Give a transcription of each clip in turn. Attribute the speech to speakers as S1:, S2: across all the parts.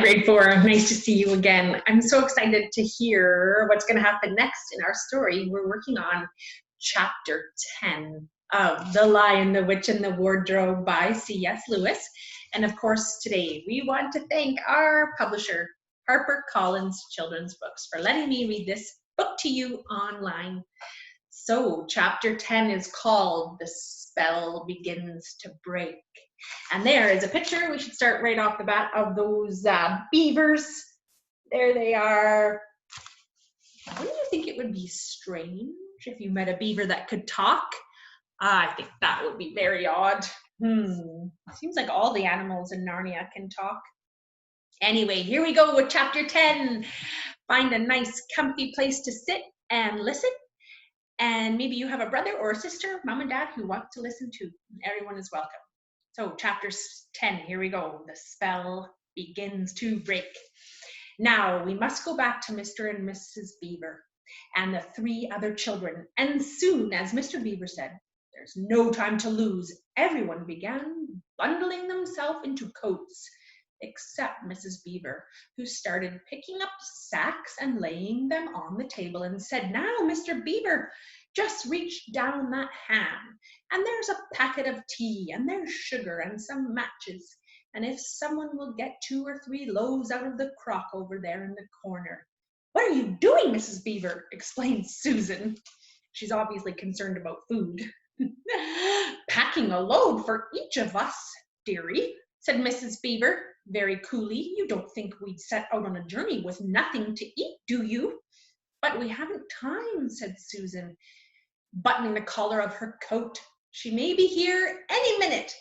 S1: Grade 4, nice to see you again. I'm so excited to hear what's going to happen next in our story. We're working on chapter 10 of The Lion, the Witch, and the Wardrobe by C.S. Lewis. And of course, today we want to thank our publisher, HarperCollins Children's Books, for letting me read this book to you online. So chapter 10 is called The Spell Begins to Break. And there is a picture. We should start right off the bat of those beavers. There they are. Wouldn't you think it would be strange if you met a beaver that could talk? I think that would be very odd. Seems like all the animals in Narnia can talk. Anyway, here we go with chapter 10. Find a nice comfy place to sit and listen. And maybe you have a brother or a sister, mom and dad, who want to listen too. Everyone is welcome. So chapter 10, here we go. The spell begins to break. Now we must go back to Mr. and Mrs. Beaver and the 3 other children. And soon, as Mr. Beaver said, there's no time to lose. Everyone began bundling themselves into coats, except Mrs. Beaver, who started picking up sacks and laying them on the table and said, "Now, Mr. Beaver, just reach down that hand, and there's a packet of tea, and there's sugar and some matches, and if someone will get 2 or 3 loaves out of the crock over there in the corner." "What are you doing, Mrs. Beaver?" explained Susan. She's obviously concerned about food. "Packing a load for each of us, dearie," said Mrs. Beaver very coolly. "You don't think we'd set out on a journey with nothing to eat, do you?" "But we haven't time," said Susan, buttoning the collar of her coat. "She may be here any minute."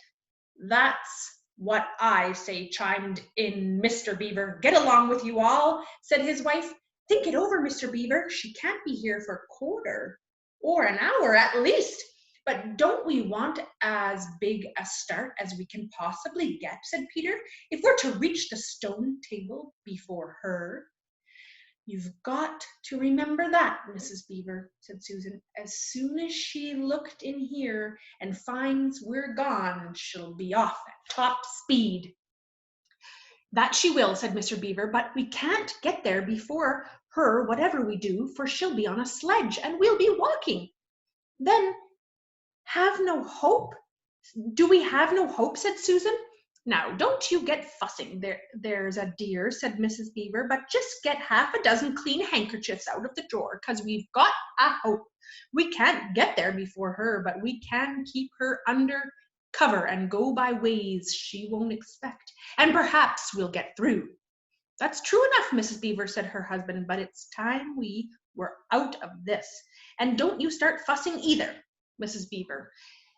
S1: "That's what I say," chimed in Mr. Beaver. "Get along with you all," said his wife. "Think it over, Mr. Beaver. She can't be here for a quarter or an hour at least." "But don't we want as big a start as we can possibly get," said Peter, "if we're to reach the stone table before her?" "You've got to remember that, Mrs. Beaver," said Susan. "As soon as she looked in here and finds we're gone, she'll be off at top speed." "That she will," said Mr. Beaver, "but we can't get there before her, whatever we do, for she'll be on a sledge and we'll be walking." "Then have no hope? Do we have no hope?" said Susan. "Now, don't you get fussing, there's a dear," said Mrs. Beaver, "but just get half a dozen clean handkerchiefs out of the drawer, 'cause we've got a hope. We can't get there before her, but we can keep her under cover and go by ways she won't expect, and perhaps we'll get through." "That's true enough, Mrs. Beaver," said her husband, "but it's time we were out of this. And don't you start fussing either, Mrs. Beaver,"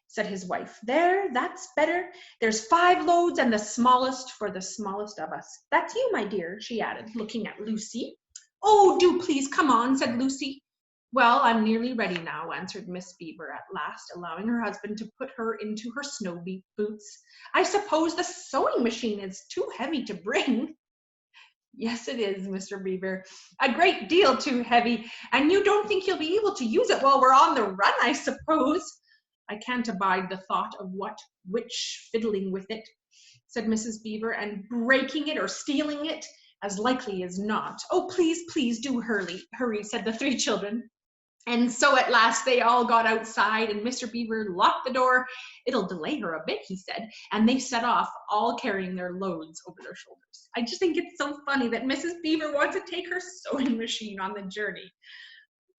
S1: said his wife. "There, that's better. There's 5 loads and the smallest for the smallest of us. That's you, my dear," she added, looking at Lucy. "Oh, do please come on," said Lucy. "Well, I'm nearly ready now," answered Miss Beaver at last, allowing her husband to put her into her snow boots. "I suppose the sewing machine is too heavy to bring." "Yes, it is, Mr. Beaver. A great deal too heavy. And you don't think you'll be able to use it while we're on the run, I suppose?" "I can't abide the thought of what witch fiddling with it," said Mrs. Beaver, "and breaking it or stealing it, as likely as not." "Oh, please, please do hurry," said the 3 children. And so at last they all got outside, and Mr. Beaver locked the door. "It'll delay her a bit," he said, and they set off, all carrying their loads over their shoulders. I just think it's so funny that Mrs. Beaver wants to take her sewing machine on the journey.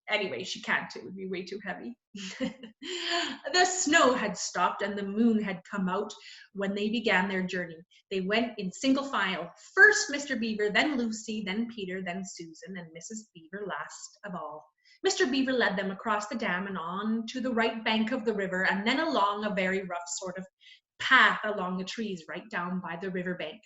S1: Anyway, she can't. It would be way too heavy. The snow had stopped and the moon had come out when they began their journey. They went in single file. First Mr. Beaver, then Lucy, then Peter, then Susan, and Mrs. Beaver last of all. Mr. Beaver led them across the dam and on to the right bank of the river, and then along a very rough sort of path along the trees right down by the river bank.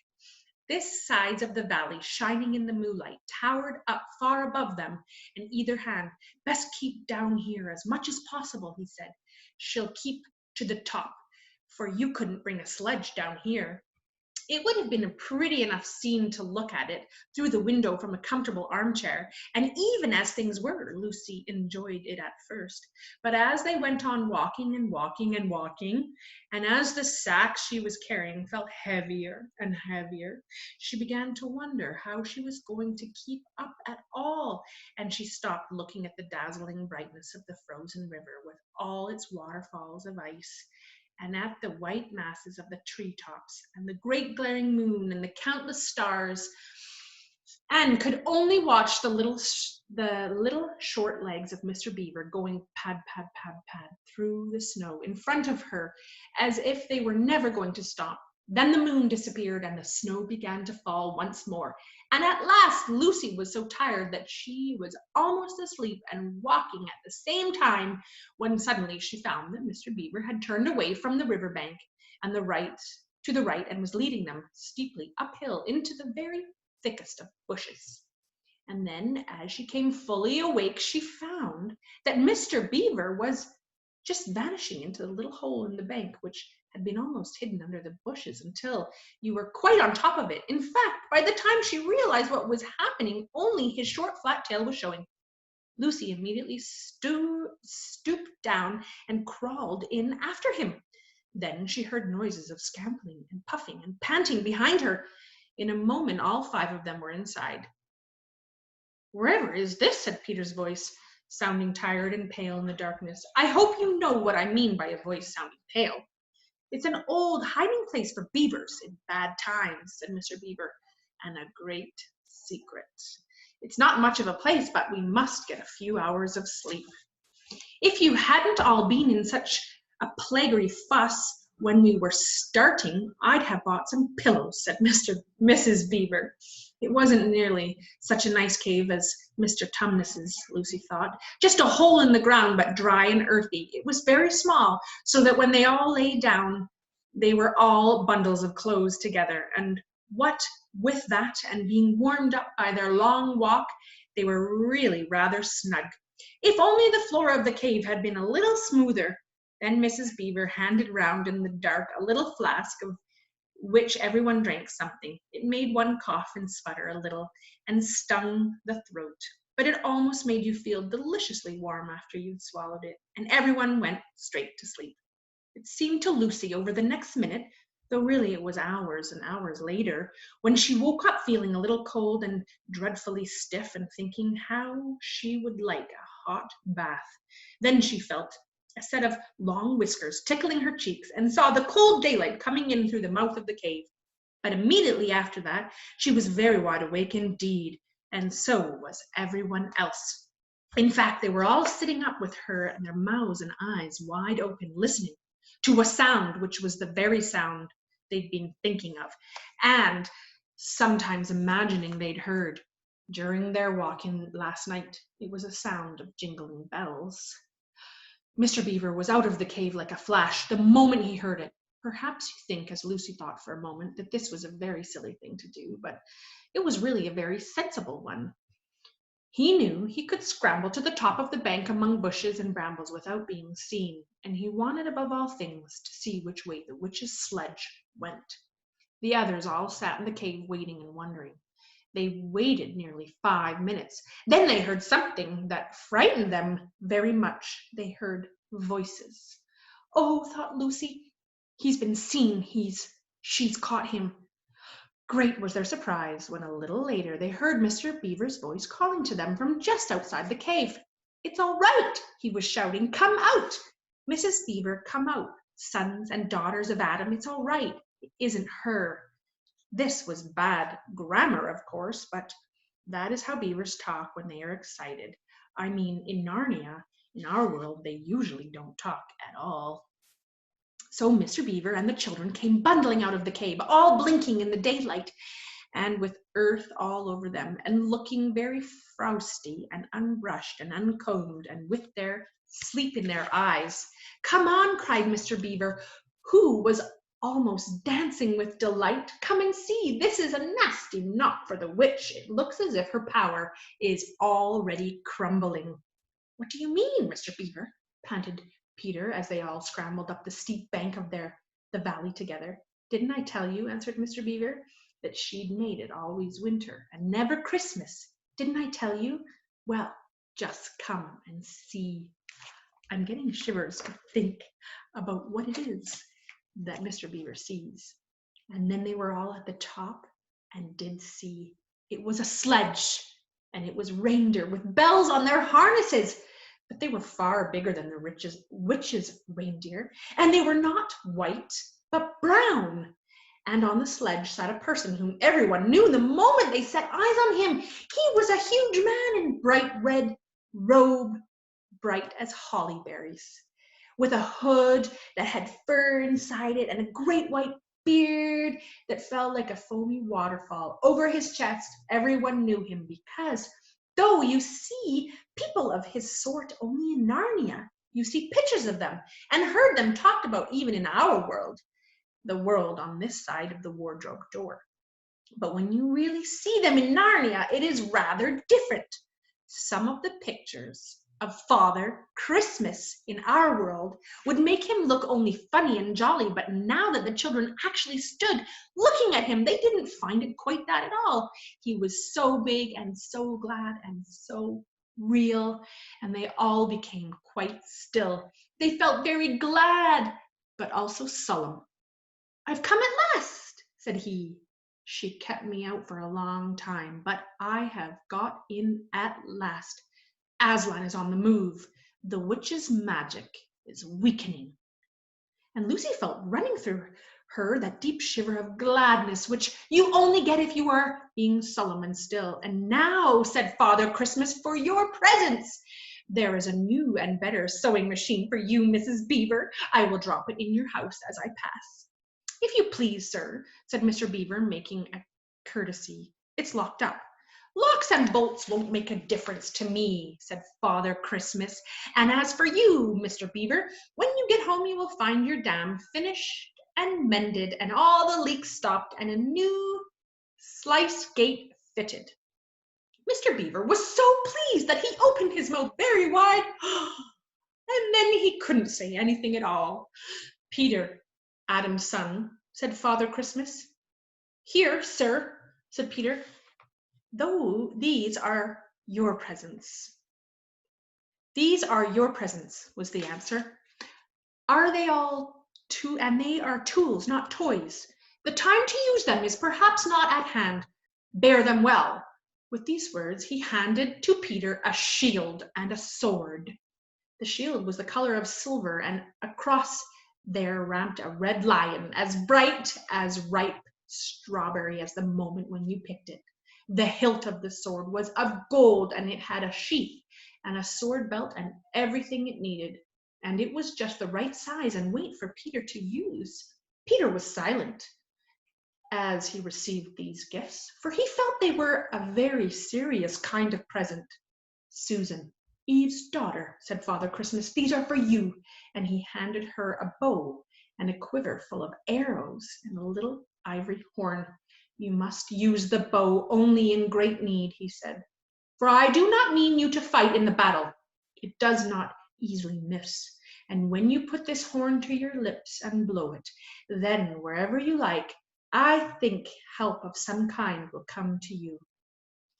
S1: This sides of the valley, shining in the moonlight, towered up far above them in either hand. "Best keep down here as much as possible," he said. "She'll keep to the top, for you couldn't bring a sledge down here." It would have been a pretty enough scene to look at it through the window from a comfortable armchair, and even as things were, Lucy enjoyed it at first. But as they went on walking and walking and walking, and as the sack she was carrying felt heavier and heavier, she began to wonder how she was going to keep up at all, and she stopped looking at the dazzling brightness of the frozen river with all its waterfalls of ice, and at the white masses of the treetops, and the great glaring moon, and the countless stars, and could only watch the little short legs of Mr. Beaver going pad, pad, pad, pad through the snow in front of her, as if they were never going to stop. Then the moon disappeared, and the snow began to fall once more. And at last, Lucy was so tired that she was almost asleep and walking at the same time, when suddenly she found that Mr. Beaver had turned away from the river bank and to the right, and was leading them steeply uphill into the very thickest of bushes. And then, as she came fully awake, she found that Mr. Beaver was just vanishing into the little hole in the bank, which had been almost hidden under the bushes until you were quite on top of it. In fact, by the time she realized what was happening, only his short flat tail was showing. Lucy immediately stooped down and crawled in after him. Then she heard noises of scampering and puffing and panting behind her. In a moment, all 5 of them were inside. "Wherever is this?" said Peter's voice, sounding tired and pale in the darkness. "I hope you know what I mean by a voice sounding pale." "It's an old hiding place for beavers in bad times," said Mr. Beaver, "and a great secret. It's not much of a place, but we must get a few hours of sleep." "If you hadn't all been in such a plaguey fuss when we were starting, I'd have bought some pillows," said Mrs. Beaver. It wasn't nearly such a nice cave as Mr. Tumnus's, Lucy thought. Just a hole in the ground, but dry and earthy. It was very small, so that when they all lay down, they were all bundles of clothes together. And what with that and being warmed up by their long walk, they were really rather snug. If only the floor of the cave had been a little smoother. Then Mrs. Beaver handed round in the dark a little flask of which everyone drank something. It made one cough and sputter a little and stung the throat, but it almost made you feel deliciously warm after you'd swallowed it, and everyone went straight to sleep. It seemed to Lucy over the next minute, though really it was hours and hours later, when she woke up feeling a little cold and dreadfully stiff and thinking how she would like a hot bath. Then she felt a set of long whiskers tickling her cheeks and saw the cold daylight coming in through the mouth of the cave. But immediately after that, she was very wide awake indeed, and so was everyone else. In fact, they were all sitting up with her and their mouths and eyes wide open, listening to a sound which was the very sound they'd been thinking of, and sometimes imagining they'd heard during their walking last night. It was a sound of jingling bells. Mr. Beaver was out of the cave like a flash the moment he heard it. Perhaps you think, as Lucy thought for a moment, that this was a very silly thing to do, but it was really a very sensible one. He knew he could scramble to the top of the bank among bushes and brambles without being seen, and he wanted above all things to see which way the witch's sledge went. The others all sat in the cave waiting and wondering. They waited nearly 5 minutes. Then they heard something that frightened them very much. They heard voices. "Oh," thought Lucy, "he's been seen. She's caught him." Great was their surprise when a little later they heard Mr. Beaver's voice calling to them from just outside the cave. "It's all right," he was shouting. "Come out, Mrs. Beaver, come out, sons and daughters of Adam. It's all right. It isn't her." This was bad grammar, of course, but that is how beavers talk when they are excited. I mean, in Narnia, in our world, they usually don't talk at all. So Mr. Beaver and the children came bundling out of the cave, all blinking in the daylight, and with earth all over them, and looking very frowsty and unbrushed and uncombed, and with their sleep in their eyes. "Come on," cried Mr. Beaver, who was almost dancing with delight. "Come and see. This is a nasty knot for the witch. It looks as if her power is already crumbling." "What do you mean, Mr. Beaver?" panted Peter as they all scrambled up the steep bank of the valley together. Didn't I tell you, answered Mr. Beaver, that she'd made it always winter and never Christmas? Didn't I tell you? Well, just come and see. I'm getting shivers to think about what it is that Mr. Beaver sees. And then they were all at the top and did see. It was a sledge, and it was reindeer with bells on their harnesses. But they were far bigger than the witch's reindeer, and they were not white, but brown. And on the sledge sat a person whom everyone knew the moment they set eyes on him. He was a huge man in bright red robe, bright as holly berries, with a hood that had fur inside it and a great white beard that fell like a foamy waterfall over his chest. Everyone knew him because, though you see people of his sort only in Narnia, you see pictures of them and heard them talked about even in our world, the world on this side of the wardrobe door. But when you really see them in Narnia, it is rather different. Some of the pictures of Father Christmas in our world would make him look only funny and jolly, but now that the children actually stood looking at him, they didn't find it quite that at all. He was so big and so glad and so real, and they all became quite still. They felt very glad, but also solemn. I've come at last, said he. She kept me out for a long time, but I have got in at last. Aslan is on the move. The witch's magic is weakening. And Lucy felt running through her that deep shiver of gladness, which you only get if you are being solemn and still. And now, said Father Christmas, for your presents. There is a new and better sewing machine for you, Mrs. Beaver. I will drop it in your house as I pass. If you please, sir, said Mr. Beaver, making a courtesy. It's locked up. Locks and bolts won't make a difference to me, said Father Christmas. And as for you, Mr. Beaver, when you get home you will find your dam finished and mended and all the leaks stopped and a new slice gate fitted. Mr. Beaver was so pleased that he opened his mouth very wide, and then he couldn't say anything at all. Peter, Adam's son, said Father Christmas. Here, sir, said Peter. Though these are your presents. These are your presents, was the answer. Are they all and they are tools, not toys. The time to use them is perhaps not at hand. Bear them well. With these words, he handed to Peter a shield and a sword. The shield was the color of silver, and across there ramped a red lion, as bright as ripe strawberry as the moment when you picked it. The hilt of the sword was of gold, and it had a sheath and a sword belt and everything it needed. And it was just the right size and weight for Peter to use. Peter was silent as he received these gifts, for he felt they were a very serious kind of present. Susan, Eve's daughter, said Father Christmas, these are for you. And he handed her a bow and a quiver full of arrows and a little ivory horn. You must use the bow only in great need, he said, for I do not mean you to fight in the battle. It does not easily miss. And when you put this horn to your lips and blow it, then wherever you like, I think help of some kind will come to you.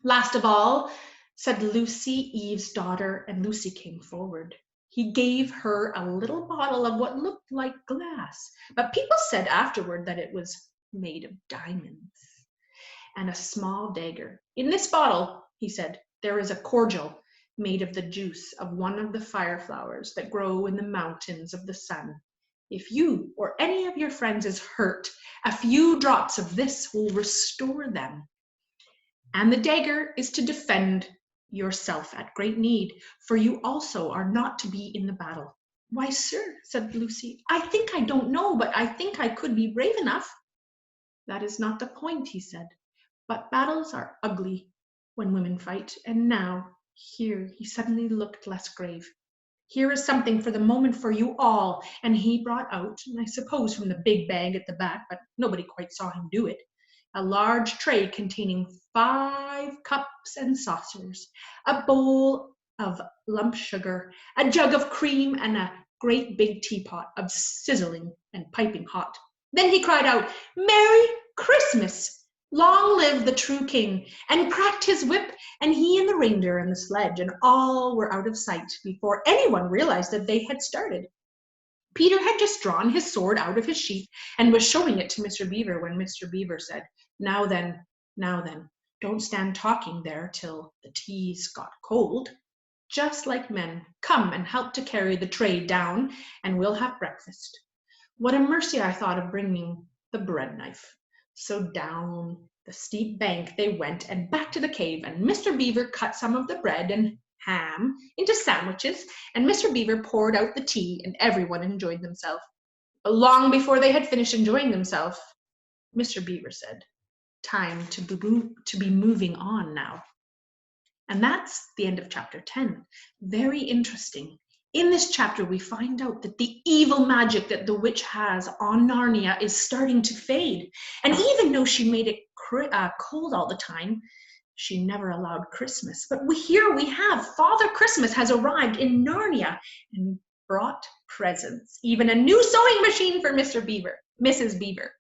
S1: Last of all, said Lucy, Eve's daughter, and Lucy came forward. He gave her a little bottle of what looked like glass, but people said afterward that it was made of diamonds, and a small dagger. In this bottle, he said, there is a cordial made of the juice of one of the fire flowers that grow in the mountains of the sun. If you or any of your friends is hurt, a few drops of this will restore them. And the dagger is to defend yourself at great need, for you also are not to be in the battle. Why, sir, said Lucy, I think I don't know, but I think I could be brave enough. That is not the point, he said, but battles are ugly when women fight, and now, here, he suddenly looked less grave. Here is something for the moment for you all, and he brought out, I suppose from the big bag at the back, but nobody quite saw him do it, a large tray containing 5 cups and saucers, a bowl of lump sugar, a jug of cream, and a great big teapot of sizzling and piping hot. Then he cried out, "Merry Christmas! Long live the true king," and cracked his whip, and he and the reindeer and the sledge and all were out of sight before anyone realized that they had started. Peter had just drawn his sword out of his sheath and was showing it to Mr. Beaver when Mr. Beaver said, now then, don't stand talking there till the tea's got cold. Just like men, come and help to carry the tray down, and we'll have breakfast." What a mercy I thought of bringing the bread knife. So down the steep bank they went and back to the cave, and Mr. Beaver cut some of the bread and ham into sandwiches, and Mr. Beaver poured out the tea, and everyone enjoyed themselves. But long before they had finished enjoying themselves, Mr. Beaver said, "Time to be moving on now." And that's the end of chapter 10. Very interesting. In this chapter, we find out that the evil magic that the witch has on Narnia is starting to fade. And even though she made it cold all the time, she never allowed Christmas. But here we have Father Christmas has arrived in Narnia and brought presents, even a new sewing machine for Mrs. Beaver.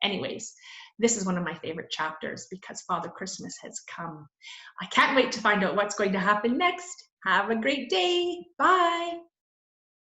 S1: Anyways, this is one of my favorite chapters because Father Christmas has come. I can't wait to find out what's going to happen next. Have a great day. Bye.